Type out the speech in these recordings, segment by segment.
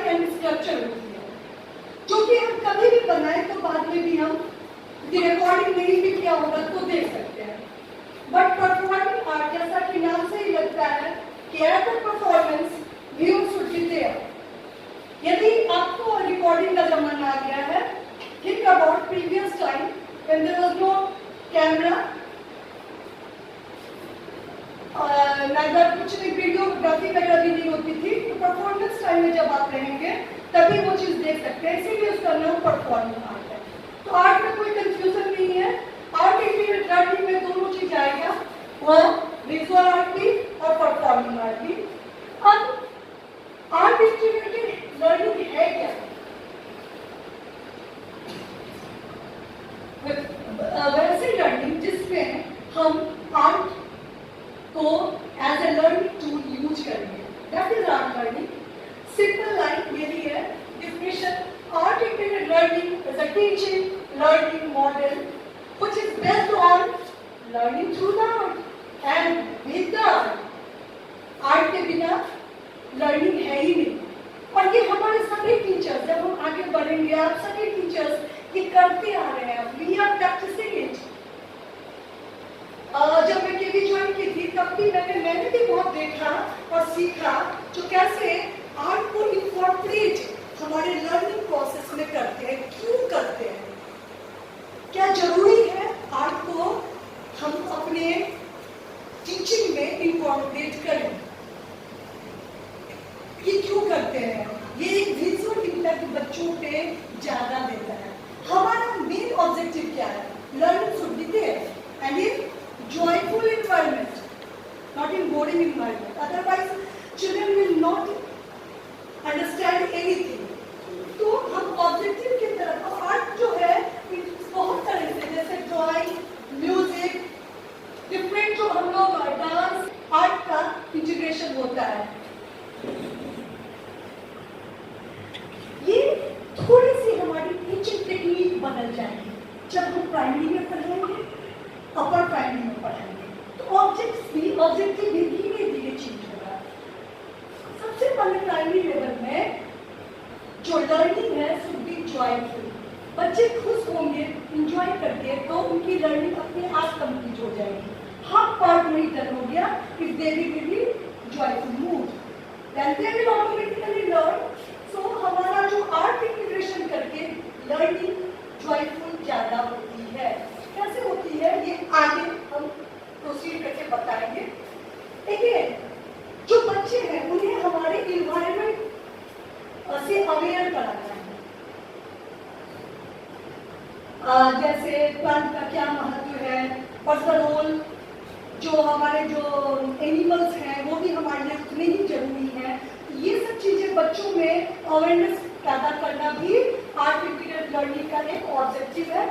And structure होती है, जो कि हम कभी भी बनाए तो बाद में भी हम रिकॉर्डिंग नहीं भी किया होगा तो देख सकते हैं। बट परफॉर्मिंग आर्ट, जैसा कि नाम से ही लगता है कि at performance view should be there. यदि आपको रिकॉर्डिंग का जमाना आ गया है, think about previous time when there was no camera, अगर कुछ भी वीडियोग्राफी वगैरह भी नहीं होती थी, तो परफॉर्मेंस टाइम में जब आप रहेंगे तभी वो चीज देख सकते हैं, इसीलिए उसका नाम परफॉर्मिंग आर्ट है। तो आर्ट में कोई कंफ्यूजन नहीं है, आर्ट इंटीग्रेटेड लर्निंग में दोनों चीज आएगा, वो विजुअल आर्ट भी और परफॉर्मिंग आर्ट भी। अब आर्ट इंटीग्रेटेड लर्निंग है क्या? वैसे लर्निंग जिसमें हम आर्ट को as a learning tool use करेंगे, that is art learning. Simple line यही है definition: art integrated learning is a teaching learning model which is based on learning through the art and with the art. Art के बिना learning है ही नहीं। और ये हमारे सभी टीचर्स, जब हम आगे बढ़ेंगे, आप सभी टीचर्स ये करते आ रहे हैं, वी आर प्रैक्टिसिंग इट। जब मैं केवी ज्वाइन की थी तब भी मैंने भी बहुत देखा और सीखा जो कैसे आर्ट को इनकॉर्पोरेट हमारे लर्निंग प्रोसेस में करते हैं। क्यों करते हैं, क्या जरूरी है आर्ट को हम अपने टीचिंग में इनकॉर्पोरेट करें? ये क्यों करते हैं? ये एक विजुअल इम्पैक्ट बच्चों पे ज्यादा देता है। हमारा मेन ऑब्जेक्टिव क्या है? Learning should be there and in joyful environment, not in boring environment. Otherwise, children will not understand anything. तो हम ऑब्जेक्टिव की तरफ, आर्ट जो है बहुत तरह से, जैसे ड्राइंग, म्यूजिक, डिफरेंट जो हम लोग डांस, आर्ट का इंटीग्रेशन होता है। ये थोड़ी सी हमारी टीचिंग टेक्निक बदल जाएगी जब हम प्राइमरी में पढ़ाएंगे, अपर प्राइमरी में पढ़ाएंगे, तो ऑब्जेक्टिव भी धीरे धीरे चेंज होगा। सबसे पहले प्राइमरी लेवल में जो लर्निंग है शुड बी जॉयफुल। बच्चे खुश होंगे, इंजॉय करके, तो उनकी लर्निंग अपने आप कंप्लीट हो जाएगी। हाफ पार्ट नहीं डन हो गया, if they be joyful mood, then they will automatically learn. So हमारा जो आर्ट इंटीग्रेशन करके लर्निंग जॉयफुल ज्यादा होती है। कैसे होती है ये आगे हम प्रोसीड करके बताएंगे। देखिए, जो बच्चे हैं उन्हें हमारे इन्वायरमेंट से अवेयर कराना है। जैसे प्लांट का क्या महत्व है, पर्सनल रोल, जो हमारे जो एनिमल्स हैं वो भी हमारे लिए उतने ही जरूरी है। ये सब चीजें बच्चों में अवेयरनेस पैदा करना भी आर्ट इंटीग्रेटेड लर्निंग का एक ऑब्जेक्टिव है।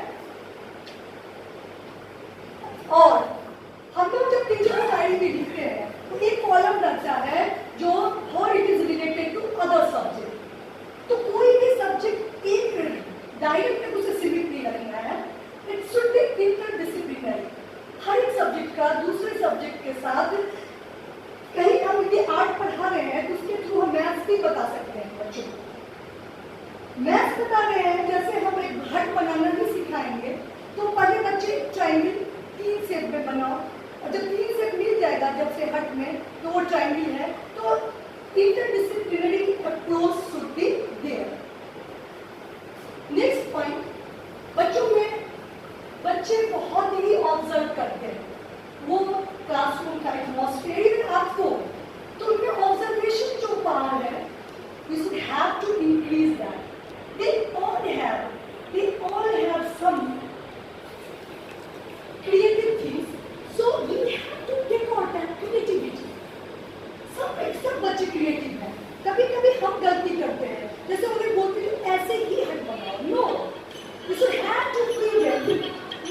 और हम लोग जब टीचर डायरी में लिखते हैं तो एक कॉलम लगता है जो how it is related to other subject. तो कोई भी सब्जेक्ट एक डायरेक्ट में उसे सीमित नहीं रखना है, इट शुड बी इंटरडिसिप्लिनरी। हर एक सब्जेक्ट का दूसरे सब्जेक्ट के साथ, कहीं हम यदि आर्ट पढ़ा रहे हैं तो उसके थ्रू हम मैथ्स भी बता सकते हैं बच्चों को। मैथ्स बता रहे हैं, जैसे हम एक घट बनाना भी सिखाएंगे तो पहले बच्चे ट्रायंगल 3 शेप में बनाओ, और जब 3 शेप मिल जाएगा जब से हट में तो वो ट्रायंगल है। तो interdisciplinary approach should be there. Next point, बच्चों में बच्चे बहुत ही ऑब्जर्व करते हैं, वो क्लासरूम का एटमॉस्फेयर आपको, तो उनमें ऑब्जर्वेशन जो पावर है, we should have to increase that. They all have some creative things, so we have to take out that creativity. सब बच्चे क्रिएटिव हैं। कभी कभी हम गलती करते हैं, जैसे उन्हें बोलते हैं ऐसे ही हट बनाओ, no, we should have to feel them.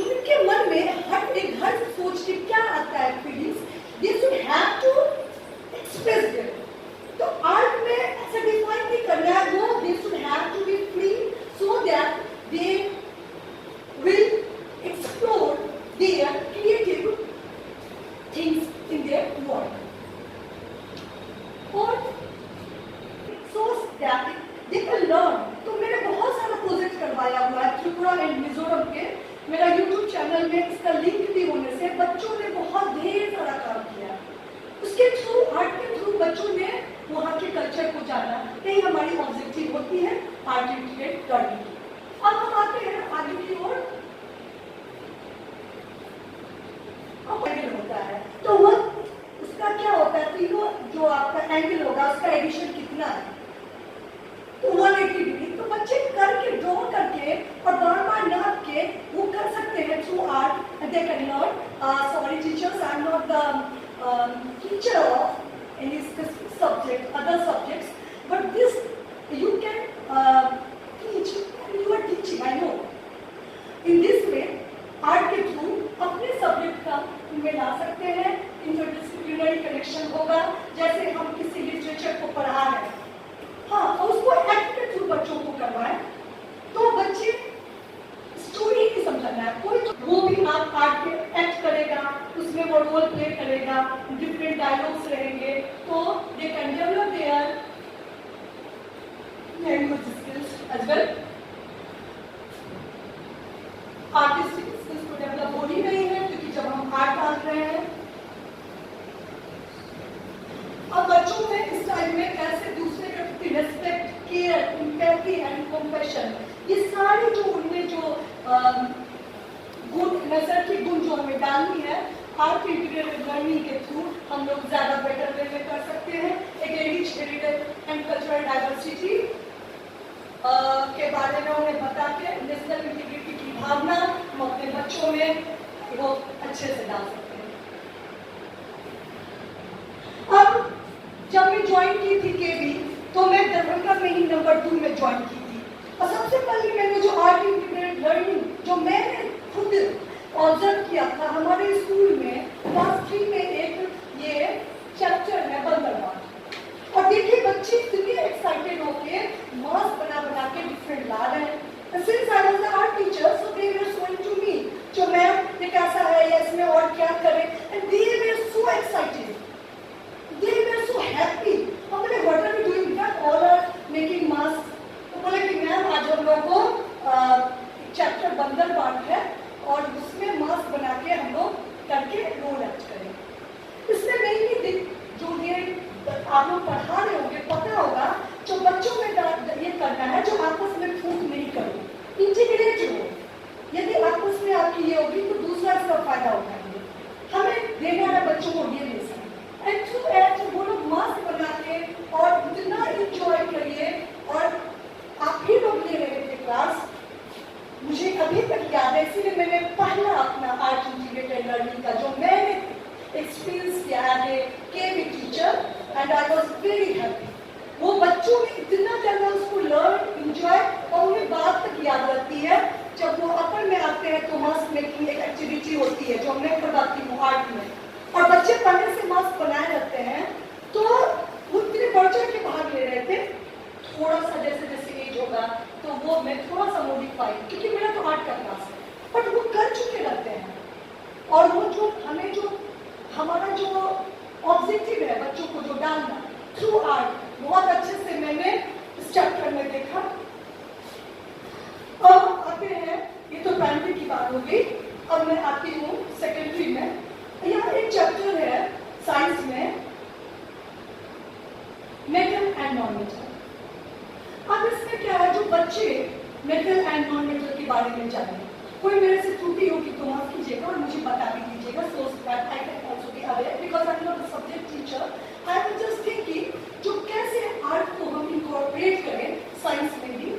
उनके मन में हट एक घर सोच के क्या आता है feelings, they should have to express them. तो आर्ट में ऐसा डिफाइन नहीं करना है, वो they should have to be free so that they will explore their creative things in their world. Or it shows that they can learn. तो मैंने बहुत सारा प्रोजेक्ट करवाया हुआ है त्रिपुरा एंड मिजोरम के। मेरा यूट्यूब चैनल में इसका लिंक भी होने से बच्चों ने बहुत ढेर सारा काम किया। उसके थ्रू, आर्ट के थ्रू बच्चों ने वहाँ के कल्चर को जाना। यही हमारी ऑब्जेक्टिव होती है आर्ट इंटीग्रेटेड लर्निंग की। अब हम आते हैं आगे की ओर। एंगल होता है तो वो उसका क्या होता है, तीनों जो आपका एंगल होगा उसका एडिशन कितना है, तो 180 डिग्री। तो बच्चे करके, ड्रॉ करके और बार बार नाप के वो कर सकते हैं through art. They can learn. Sorry teachers, I am not the teacher of any specific subject, other subjects, but this you can teach, and you are teaching, I know. In this way, art के through अपने subject का उनमें ला सकते हैं। Interdisciplinary connection होगा, जैसे हम किसी लिटरेचर को पढ़ा रहे हैं, हाँ, और उसको एक्ट के थ्रू बच्चों को करवाएं, तो बच्चे स्टोरी नहीं समझना है कोई, तो वो भी आप आर्ट के एक्ट करेगा, उसमें वो रोल प्ले करेगा, डिफरेंट डायलॉग्स रहेंगे, तो they can develop their language skills as well. Artistic skills को डेवलप हो ही नहीं है, क्योंकि जब हम आर्ट डाल रहे हैं। अब बच्चों में इस टाइम में कैसे दूसरे के प्रति respect, care, empathy and compassion, ये सारी जो उनमें जो गुण, नजर की गुण जो हमें डालनी है, आर्ट इंटीग्रेटेड लर्निंग के थ्रू हम लोग ज्यादा बेटर वे में कर सकते हैं। एक rich heritage and cultural diversity के बारे में उन्हें बता के नेशनल इंटीग्रिटी की भावना हम अपने बच्चों में वो अच्छे से डाल सकते हैं। अब जब मैं ज्वाइन की थी केवी, तो मैं दरभंगा में ही नंबर 2 में ज्वाइन की थी, और सबसे पहले मैंने जो आर्ट इंटीग्रेटेड लर्निंग जो मैंने खुद ऑब्जर्व किया था, हमारे स्कूल में क्लास 3 में एक ये चैप्टर है बंदरबाग, और देखिए बच्चे इतने एक्साइटेड होके मास्क बना के डिफरेंट ला रहे हैं। Since I was the art teacher, so they were showing to me, जो मैम ये कैसा है या इसमें और क्या करें, and they were so excited, they were so happy। हम बोले what are we doing? That all are making masks। तो बोले कि मैम आज हम लोग को चैप्टर बंदरबाग है और उसमें मास्क बना के हम लोग करके रोल एक्ट करें। इसमें मेनली जो ये आप लोग पढ़ा रहे होंगे, पता होगा जो बच्चों में ये करना है, जो आपस में फूक नहीं करो, इंटीग्रेट हो। यदि आपस में आपकी ये होगी तो दूसरा इसका फायदा उठाएंगे। हमें देना है बच्चों को ये लेसन, एंड थ्रू एक्ट वो लोग मास्क बना के और इतना इंजॉय करिए। और आप ही लोग ले रहे थे क्लास, मुझे अभी तक याद है, इसीलिए मैंने पहला अपना आर्ट इंटीग्रेटेड लर्निंग का जो मैंने एक्सपीरियंस किया है KV teacher, and I was very happy. वो बच्चों में इतना ज़्यादा उसको लर्न, इंजॉय, और उन्हें बात तक याद रहती है। जब वो अपर में आते हैं तो मास्क मेकिंग एक एक्टिविटी होती है जो मैं करवाती हूँ आर्ट में, और बच्चे पहले से मास्क बनाए रहते हैं, तो वो इतने बढ़ चढ़ के भाग ले रहे थे। थोड़ा सा जैसे जैसे एज होगा तो वो मैं थोड़ा सा मॉडिफाई, क्योंकि मेरा तो आर्ट का क्लास है, बट वो कर चुके रहते हैं। और वो जो हमें जो हमारा जो ऑब्जेक्टिव है बच्चों को जो डालना थ्रू आर्ट, बहुत अच्छे से मैंने इस चैप्टर में देखा। अब आते हैं, ये तो प्राइमरी की बात हो गई, अब मैं आती हूँ सेकेंडरी में। यहाँ एक चैप्टर है साइंस में, मेटल एंड नॉन मेटल। अब इसमें क्या है, जो बच्चे मेटल एंड नॉन मेटल के बारे में जाने, कोई मेरे से त्रुटि होगी तो माफ कीजिएगा और मुझे बता भी दीजिएगा, so that I can also be aware, because I am not the subject teacher. I was just thinking जो कैसे आर्ट को हम इनकॉर्पोरेट करें साइंस में भी।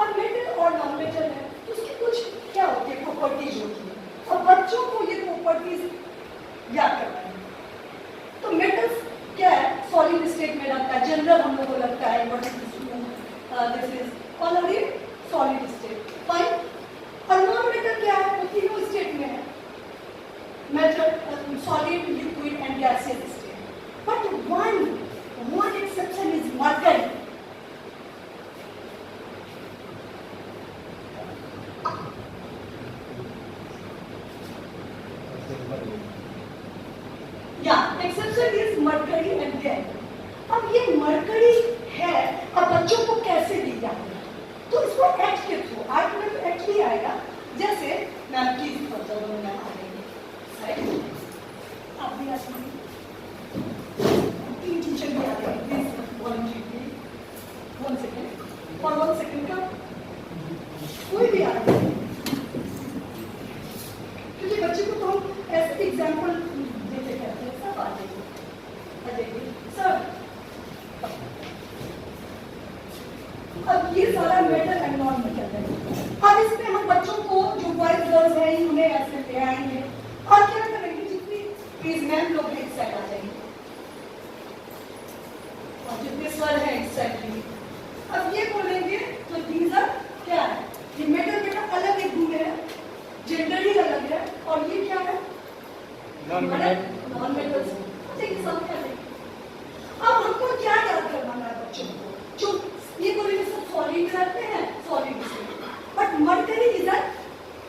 अब मेटल और नॉन मेटल है तो उसकी कुछ क्या होती है, प्रॉपर्टीज होती है, और बच्चों को ये प्रॉपर्टीज याद करना है। तो मेटल्स क्या है, सॉलिड स्टेट में लगता है, जनरल हम लोग को लगता है what is this is already solid state, fine. और नॉन मेटल क्या है, वो तीनों स्टेट में है, metal, solid, liquid and gaseous state. But one exception is mercury. Yeah, exception is mercury and then. अब ये मरकरी है, अब बच्चों को कैसे दी और सेकंड का कोई भी आ जाए, क्योंकि बच्चे को तो हम ऐसे एग्जाम्पल देते कहते हैं, सब आ जाएंगे सर। अब ये सारा मेटल एंड नॉन मेटल है। अब इसमें हम बच्चों को जो बॉयज गर्ल्स हैं उन्हें ऐसे ले आएंगे और क्या करेंगे, जितनी प्लीज मैम लोग एक साइड आ जाएंगे और जितने सर हैं एक साइड भी। अब ये बोलेंगे तो दीज आर क्या है, ये मेटल बेटा अलग एक गुण है, जेंडर ही अलग है, और ये क्या है नॉन मेटल। सब क्या है, अब हमको क्या याद करवाना है बच्चों को, जो ये बोलेंगे सब सॉलिड करते हैं, solid but mercury is an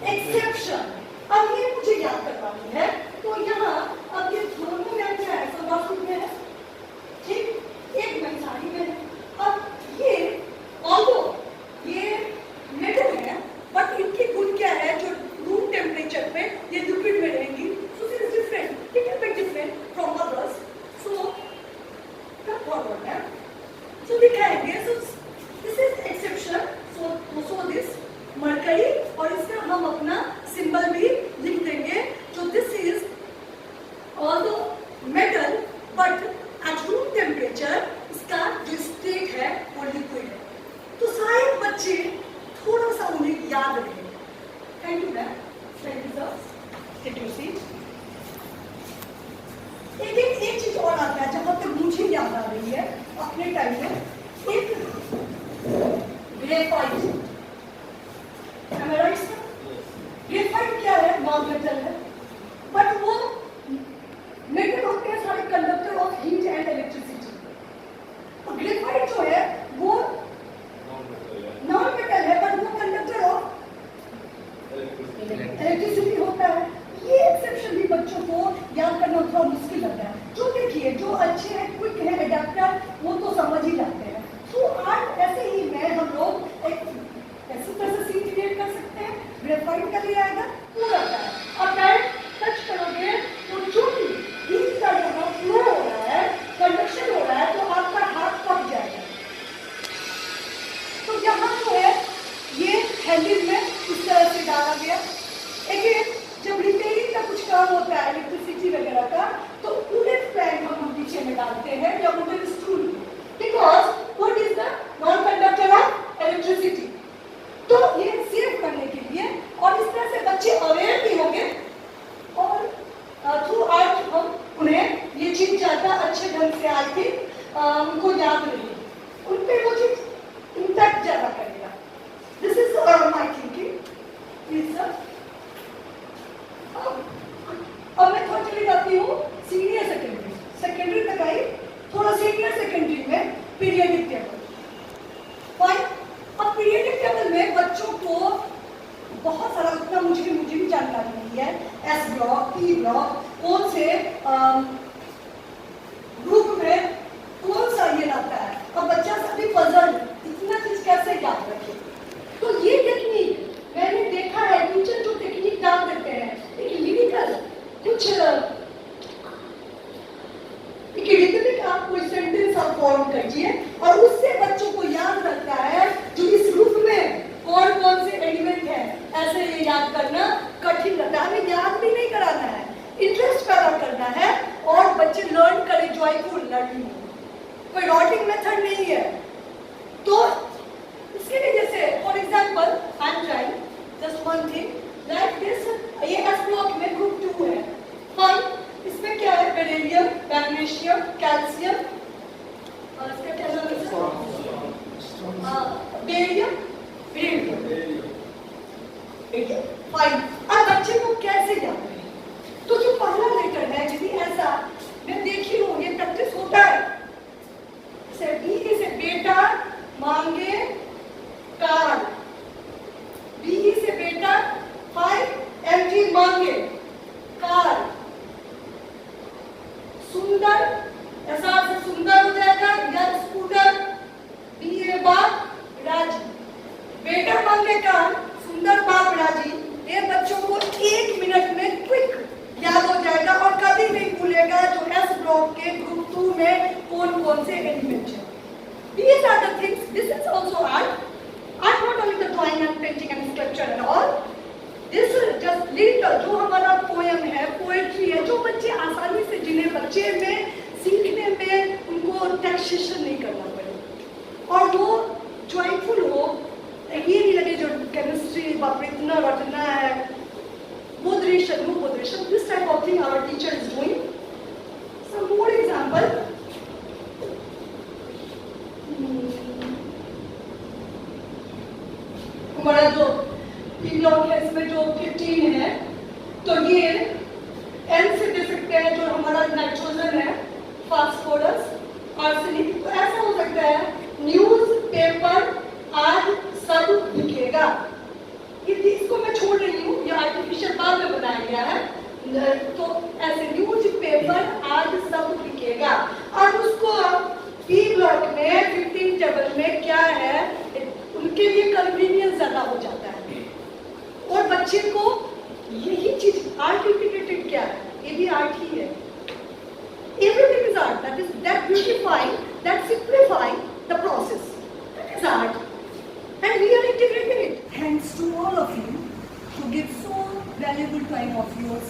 exception. अब ये मुझे याद करवानी है, तो यहाँ अब ये दोनों में क्या है, समास में है, ठीक, एक मंसारी में है। अब ये ऑल्दो ये मेटल है बट इनकी गुण क्या है, जो रूम टेम्परेचर पे ये लिक्विड में रहेंगी, so this is different, little bit different from others. So come forward है, सो दिखाएंगे, so this is exception, so this mercury, और इसका हम अपना सिंबल भी लिख देंगे, तो this is although metal but at room temperature इसका जो स्टेट है वो लिक्विड है। तो शायद बच्चे थोड़ा सा उन्हें याद रखें। Thank you ma'am, thank you sir, take your seat. एक चीज और आता है जहां तक मुझे याद आ रही है अपने टाइम में, एक ग्रेफाइट, ग्रेफाइट क्या है, नॉन मेटल है बट वो मेटल होते हैं सारे conductor of heat and electricity. और ग्रेफाइट जो है वो नॉन मेटल है बट वो कंडक्टर ऑफ इलेक्ट्रिसिटी होता है। ये एक्सेप्शन भी बच्चों को याद करना थोड़ा मुश्किल लगता है। जो देखिए जो अच्छे हैं, क्विक है, एडेप्टर, वो तो समझ ही जाते हैं। तो आज ऐसे ही में हम लोग एक ऐसी तरह से सीन क्रिएट कर सकते हैं, ग्रेफाइट का लिए आएगा पूरा है, और डायरेक्ट टच करोगे तो जो भी हीट का जहाँ फ्लो हो रहा है, कंडक्शन हो रहा है, तो आपका हाथ पक जाएगा। तो यहाँ जो है ये हैंडल में इस तरह से डाला गया। एक जब रिपेयरिंग का कुछ काम होता है इलेक्ट्रिसिटी वगैरह का, तो पूरे फ्लैग हम पीछे में डालते हैं या wooden stool, because what is the non conductor of electricity. तो ये सेव करने के लिए, और इस तरह से बच्चे अवेयर भी होंगे और थ्रू आउट हम उन्हें ये चीज ज्यादा अच्छे ढंग से आई थी, उनको याद रहेगी, उन पे वो चीज इंटैक्ट ज्यादा करेगा। This is my thinking, please sir. अब मैं थोड़ा चली जाती हूँ सीनियर सेकेंडरी, सेकेंडरी तक आई, थोड़ा सीनियर सेकेंडरी में पीरियडिक टेबल। फाइन, अब पीरियडिक टेबल में बच्चों को बहुत सारा, उतना मुझे भी जानकारी नहीं है, एस ब्लॉक, पी ब्लॉक, कौन से ग्रुप में कौन सा ये आता है। अब बच्चा सभी पजल, इतना चीज कैसे याद रखे। तो ये टेक्निक मैंने देखा है, टीचर जो टेक्निक डाल देते हैं, एक लिरिकल कुछ आप कोई सेंटेंस आप फॉर्म करिए और उससे बच्चों को याद रखता है जो इस ग्रुप में कौन कौन से एलिमेंट है। ऐसे ये याद करना कठिन लगता है, हमें याद भी नहीं कराना है, इंटरेस्ट पैदा करना है और बच्चे लर्न करें, जॉयफुल लर्निंग, कोई रॉटिंग मेथड नहीं है। तो इसके लिए जैसे for example I am trying just one thing like this, ये एस ब्लॉक में ग्रुप 2 है। फाइन, इसमें क्या है, बेरिलियम, मैग्नीशियम, कैल्शियम, और इसका क्या नाम है, बेरिलियम, फाइन। अब बच्चे को कैसे याद रहे, तो जो पहला लेटर है, यदि ऐसा मैं देखी हूँ, ये प्रैक्टिस होता है, बी से बेटा मांगे कार, बी से बेटा 5 mg मांगे कार, सुंदर, ऐसा से सुंदर हो जाएगा या स्कूटर, बी बाप राजी, बेटा मांगे कार, सुंदर बाप राजी। ये बच्चों को 1 मिनट में क्विक याद हो जाएगा और कभी नहीं भूलेगा जो एस ब्लॉक के ग्रुप 2 में कौन कौन से एलिमेंट है। These are the things, this is also hard, literature and all, this just little जो हमारा पोएम है, पोएट्री है, जो बच्चे आसानी से, जिन्हें बच्चे में सीखने में उनको टैक्सेशन नहीं करना पड़े और वो जॉयफुल हो, ये नहीं लगे जो केमिस्ट्री बाप रे इतना रटना है, moderation, no moderation, this type of thing our teacher is doing. Some more example. हमारा जो तीन लोग है इसमें जो 15 है, तो ये N से दे सकते हैं जो हमारा नाइट्रोजन है, फास्फोरस, आर्सेनिक, तो ऐसा हो सकता है न्यूज पेपर आज सब बिकेगा। ये इसको मैं छोड़ रही हूँ, ये आर्टिफिशियल बाद में बनाया गया है, तो ऐसे न्यूज पेपर आज सब बिकेगा और उसको पी ब्लॉक में 15 टेबल में क्या है, उनके लिए कन्वीनियंस ज्यादा हो जाता है और बच्चे को यही चीज आर्ट इंटीग्रेटेड क्या है, ये भी आर्ट ही है। Everything is art, that is that beautifying, that simplifying the process, that is art and we are integrating it. Thanks to all of you to give so valuable time of yours